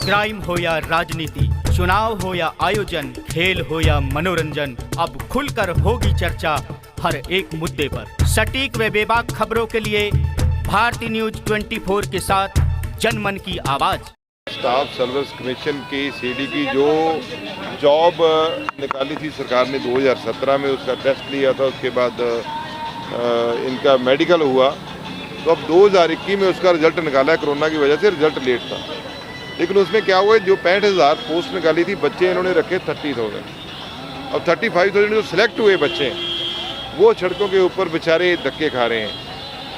Crime हो या राजनीति, चुनाव हो या आयोजन, खेल हो या मनोरंजन, अब खुलकर होगी चर्चा हर एक मुद्दे पर। सटीक व बेबाक खबरों के लिए भारती न्यूज 24 के साथ जनमन की आवाज। स्टाफ सर्विस कमीशन की सीडी की जो जॉब निकाली थी सरकार ने 2017 में, उसका टेस्ट लिया था, उसके बाद इनका मेडिकल हुआ, तो अब 2021 में उसका रिजल्ट निकाला है। कोरोना की वजह से रिजल्ट लेट था, लेकिन उसमें क्या हुआ, जो 65,000 पोस्ट निकाली थी, बच्चे इन्होंने रखे 30,000। अब 35,000 जो सिलेक्ट हुए बच्चे हैं वो सड़कों के ऊपर बेचारे धक्के खा रहे हैं,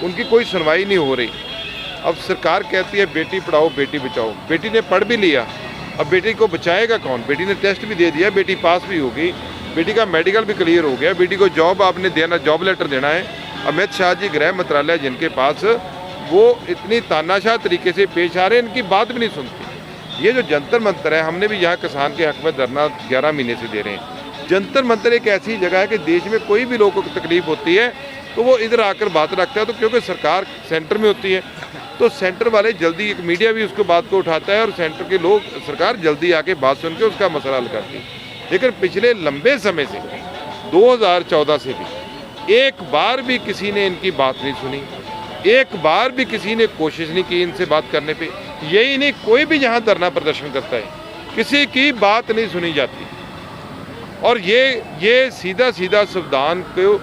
उनकी कोई सुनवाई नहीं हो रही। अब सरकार कहती है बेटी पढ़ाओ बेटी बचाओ, बेटी ने पढ़ भी लिया, अब बेटी को बचाएगा कौन? बेटी ने टेस्ट भी दे दिया, बेटी पास भी हो गई, बेटी का मेडिकल भी क्लियर हो गया, बेटी को जॉब आपने देना, जॉब लेटर देना है। अमित शाह जी गृह मंत्रालय जिनके पास, वो इतनी तानाशाह तरीके से पेश आ रहे हैं, इनकी बात भी नहीं सुनती। ये जो जंतर मंतर है, हमने भी यहाँ किसान के हक में धरना 11 महीने से दे रहे हैं। जंतर मंतर एक ऐसी जगह है कि देश में कोई भी लोगों को तकलीफ होती है तो वो इधर आकर बात रखता है, तो क्योंकि सरकार सेंटर में होती है तो सेंटर वाले जल्दी, एक मीडिया भी उसको बात को उठाता है और सेंटर के लोग, सरकार जल्दी आके बात सुन के उसका मसला हल करती है। लेकिन पिछले लंबे समय से 2014 से भी एक बार भी किसी ने इनकी बात नहीं सुनी, एक बार भी किसी ने कोशिश नहीं की इनसे बात करने पे। यही नहीं, कोई भी जहाँ धरना प्रदर्शन करता है किसी की बात नहीं सुनी जाती। और ये सीधा सीधा संविधान को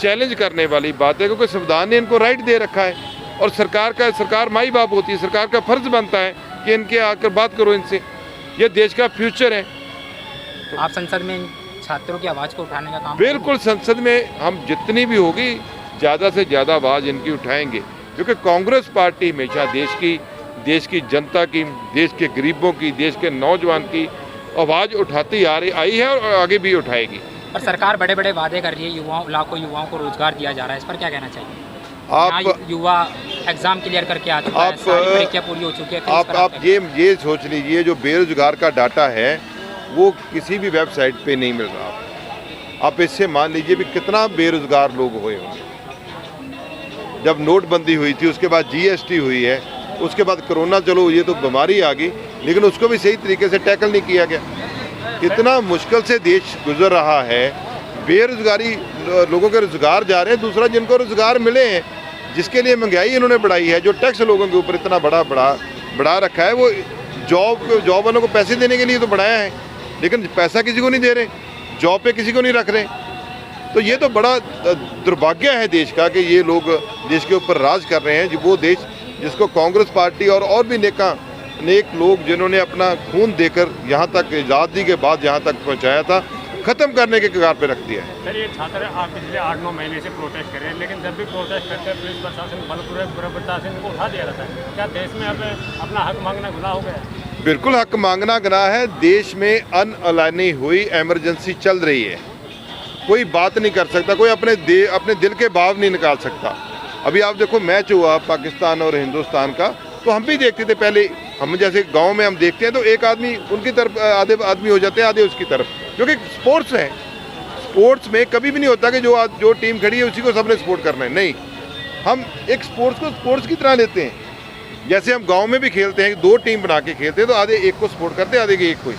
चैलेंज करने वाली बात है, क्योंकि संविधान ने इनको राइट दे रखा है और सरकार माई बाप होती है, सरकार का फर्ज बनता है कि इनके आकर बात करो इनसे, ये देश का फ्यूचर है। तो आप संसद में छात्रों की आवाज़ को उठाने का काम? बिल्कुल, संसद में हम जितनी भी होगी ज़्यादा से ज़्यादा आवाज़ इनकी उठाएंगे, क्योंकि कांग्रेस पार्टी हमेशा देश की जनता की, देश के गरीबों की, देश के नौजवान की आवाज़ उठाती आई है और आगे भी उठाएगी। पर सरकार बड़े बड़े वादे कर रही है, लाखों युवाओं को रोजगार दिया जा रहा है, इस पर क्या कहना चाहिए? आप युवा एग्जाम क्लियर करके आ चुका है, सारी परीक्षा पूरी हो चुकी है, आप ये सोच लीजिए, जो बेरोजगार का डाटा है वो किसी भी वेबसाइट पे नहीं मिल रहा। आप इससे मान लीजिए भी कितना बेरोजगार लोग हुए होंगे। जब नोटबंदी हुई थी, उसके बाद GST हुई है, उसके बाद कोरोना, चलो ये तो बीमारी आ गई, लेकिन उसको भी सही तरीके से टैकल नहीं किया गया। इतना मुश्किल से देश गुजर रहा है, बेरोजगारी, लोगों के रोजगार जा रहे हैं, दूसरा जिनको रोजगार मिले हैं, जिसके लिए महंगाई इन्होंने बढ़ाई है, जो टैक्स लोगों के ऊपर इतना बढ़ा रखा है, वो जॉब वालों को पैसे देने के लिए तो बढ़ाया है, लेकिन पैसा किसी को नहीं दे रहे, जॉब पे किसी को नहीं रख रहे। तो ये तो बड़ा दुर्भाग्य है देश का कि ये लोग देश के ऊपर राज कर रहे हैं। वो देश जिसको कांग्रेस पार्टी और भी नेक लोग जिन्होंने अपना खून देकर यहाँ तक, आज़ादी के बाद यहाँ तक पहुँचाया था, खत्म करने के कगार पे रख दिया है। सर, ये छात्र आप पिछले 8-9 महीने से प्रोटेस्ट कर रहे हैं, लेकिन जब भी प्रोटेस्ट करते हैं पुलिस प्रशासन बलपूर्वक इनको उठा दिया जाता है। क्या देश में अब अपना हक मांगना गुनाह हो गया? बिल्कुल, हक मांगना गुनाह है। देश में अनअलानी हुई इमरजेंसी चल रही है, कोई बात नहीं कर सकता, कोई अपने दिल के भाव नहीं निकाल सकता। अभी आप देखो, मैच हुआ पाकिस्तान और हिंदुस्तान का, तो हम भी देखते थे पहले, हम जैसे गांव में हम देखते हैं तो एक आदमी उनकी तरफ, आधे आदमी हो जाते हैं, आधे उसकी तरफ, क्योंकि स्पोर्ट्स है। स्पोर्ट्स में कभी भी नहीं होता कि जो टीम खड़ी है उसी को सबने सपोर्ट करना है, नहीं। हम एक स्पोर्ट्स को स्पोर्ट्स की तरह लेते हैं। जैसे हम गांव में भी खेलते हैं, 2 टीम बना के खेलते हैं, तो आधे एक को सपोर्ट करते हैं, आधे के एक को।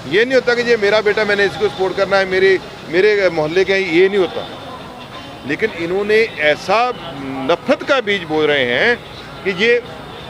ये नहीं होता कि ये मेरा बेटा, मैंने इसको सपोर्ट करना है, मेरे मोहल्ले के, ये नहीं होता। लेकिन इन्होंने ऐसा नफरत का बीज बो रहे हैं कि ये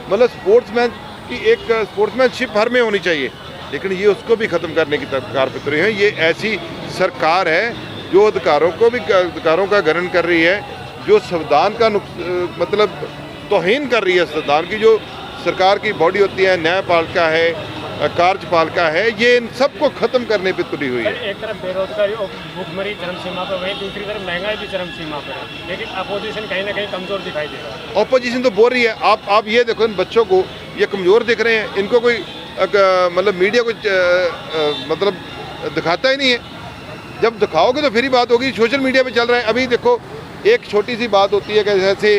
मतलब स्पोर्ट्समैन की एक स्पोर्ट्समैनशिप हर में होनी चाहिए, लेकिन ये उसको भी ख़त्म करने की कगार पे उतरे हैं। ये ऐसी सरकार है जो अधिकारों का गणन कर रही है, जो संविधान का मतलब तौहीन कर रही है। संविधान की जो सरकार की बॉडी होती है, न्यायपालिका है, कार्यपालिका है, ये इन सबको खत्म करने पे तुली हुई है। एक तरफ बेरोजगारी और भुखमरी चरम सीमा पर, वहीं दूसरी तरफ महंगाई भी चरम सीमा पर है, लेकिन अपोजिशन कहीं ना कहीं कमजोर दिखाई दे रहा है। अपोजिशन तो बोल रही है, आप ये देखो, इन बच्चों को ये कमजोर दिख रहे हैं, इनको कोई मतलब मीडिया को मतलब दिखाता ही नहीं है। जब दिखाओगे तो फिर ही बात होगी। सोशल मीडिया पे चल रहा है। अभी देखो, एक छोटी सी बात होती है कि जैसे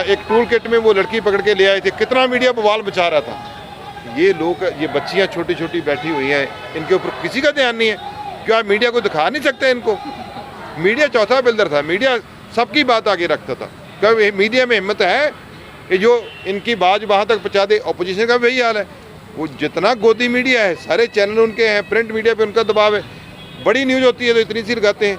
एक टूल किट में वो लड़की पकड़ के ले आए थे, कितना मीडिया बवाल मचा रहा था। ये लोग, ये बच्चियां छोटी छोटी बैठी हुई हैं, इनके ऊपर किसी का ध्यान नहीं है। क्या मीडिया को दिखा नहीं सकते इनको? मीडिया चौथा बिल्डर था, मीडिया सबकी बात आगे रखता था। क्या मीडिया में हिम्मत है कि जो इनकी बात वहाँ तक पहुँचा दे? ऑपोजिशन का भी यही हाल है। वो जितना गोदी मीडिया है, सारे चैनल उनके हैं, प्रिंट मीडिया पे उनका दबाव है। बड़ी न्यूज़ होती है तो इतनी सी लगाते हैं।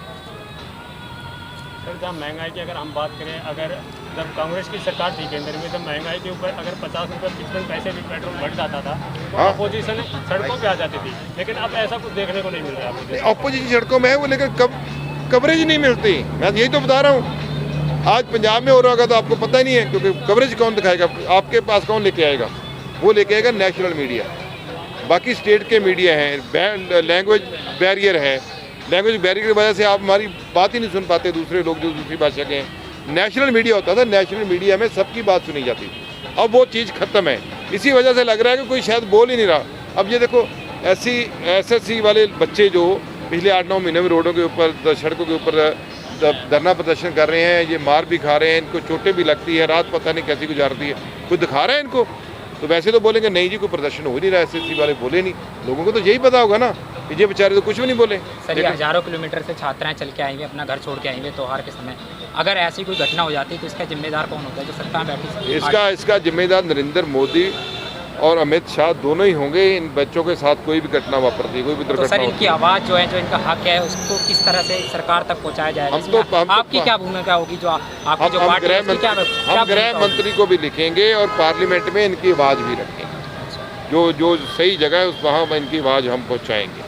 सर जब महंगाई की अगर हम बात करें, अगर जब कांग्रेस की सरकार थी केंद्र में, जब महंगाई के ऊपर अगर 50 रुपये 55 पैसे भी पेट्रोल बढ़ जाता था तो हाँ। अपोजिशन सड़कों पे आ जाती थी, लेकिन अब ऐसा कुछ देखने को नहीं मिल रहा है। अपोजिशन सड़कों में है वो, लेकिन कवरेज नहीं मिलती। मैं यही तो बता रहा हूँ। आज पंजाब में हो रहा होगा तो आपको पता ही नहीं है, क्योंकि कवरेज कौन दिखाएगा आपके पास, कौन लेके आएगा? वो लेके आएगा नेशनल मीडिया। बाकी स्टेट के मीडिया हैं, लैंग्वेज बैरियर है, लैंग्वेज बैरियर की वजह से आप हमारी बात ही नहीं सुन पाते, दूसरे लोग जो दूसरी भाषा के हैं। नेशनल मीडिया होता था, नेशनल मीडिया में सबकी बात सुनी जाती थी। अब वो चीज़ ख़त्म है, इसी वजह से लग रहा है कि कोई शायद बोल ही नहीं रहा। अब ये देखो, SSC वाले बच्चे जो पिछले 8-9 महीने में रोडों के ऊपर, सड़कों के ऊपर धरना प्रदर्शन कर रहे हैं, ये मार भी खा रहे हैं, इनको चोटें भी लगती है, रात पता नहीं कैसी गुजारती है, कोई दिखा रहा है इनको? तो वैसे तो बोलेंगे नहीं जी कोई प्रदर्शन हो नहीं रहा, SSC वाले बोले नहीं। लोगों को तो यही पता होगा ना कि ये बेचारे तो कुछ भी नहीं बोले। सर, ये हज़ारों किलोमीटर से छात्राएं चल के आएंगे, अपना घर छोड़ के आएंगे त्योहार के समय, अगर ऐसी कोई घटना हो जाती तो इसका जिम्मेदार कौन होता है? जो सत्ता में बैठी इसका जिम्मेदार नरेंद्र मोदी और अमित शाह दोनों ही होंगे। इन बच्चों के साथ कोई भी घटना वापरती है, कोई भी तो दुर्घटना सर, इनकी आवाज़ जो है, जो इनका हक है, उसको किस तरह से सरकार तक पहुंचाया जाएगा? आपकी क्या भूमिका होगी? जो आपकी जो पार्टी है, उसकी हम गृह मंत्री को भी लिखेंगे और पार्लियामेंट में इनकी आवाज़ भी रखेंगे। जो सही जगह है उस वहाँ इनकी आवाज़ हम पहुँचाएंगे।